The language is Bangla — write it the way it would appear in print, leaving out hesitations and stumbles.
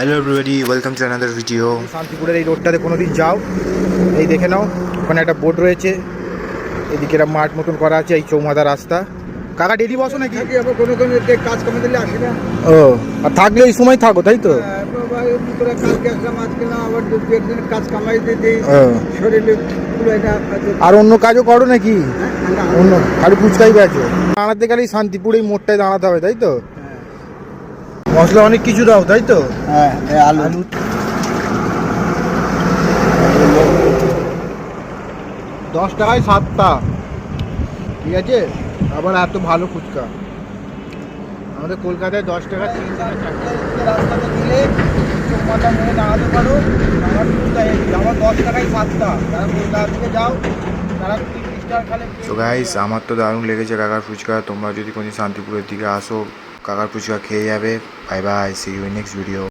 Hello everybody, welcome to another video. শান্তিপুরের এই রোডটাতে কোনোদিন যাও, এই দেখে নাও, ওখানে একটা বোর্ড রয়েছে, এদিকে একটা মাঠ মতন করা আছে, এই চৌমাথা রাস্তা। কাকা ডেলি বসো নাকি? আবার কোনো কোনো কাজ কমে দিলে আসি না। ও, আর থাকলে এই সময় থাকো, তাই তো? কালকে আসলাম, আজকে না, আবার দু একদিনের কাজ কামাই দিতে ও, শরীরে পুরোই না। আর অন্য কাজও করো নাকি? অন্য খালি ফুচকাই বেচো? দাঁড়াতে গেলে এই শান্তিপুর এই মোড়টায় দাঁড়াতে হবে, তাই তো? মশলা অনেক কিছু দাও, তাই তো? হ্যাঁ, আলু 10 টাকায় 7টা, ঠিক আছে? আবার এত ভালো ফুচকা আমাদের কলকাতায় 10 টাকা 3 টাকা 4 টাকা। রাস্তাতে দিলে চৌমাথা মোড়ে দাঁড়াতে পারো। আমার আমার 10 টাকায় 7টা। যারা কলকাতা থেকে যাও তারা 30 টাকা খালে। তো গাইস, আমার তো দারুণ লেগেছে কাকার ফুচকা। তোমরা যদি কোনো শান্তিপুরের দিকে আসো, কাকার ফুচকা খেয়ে যাবে। Bye bye, see you in next video.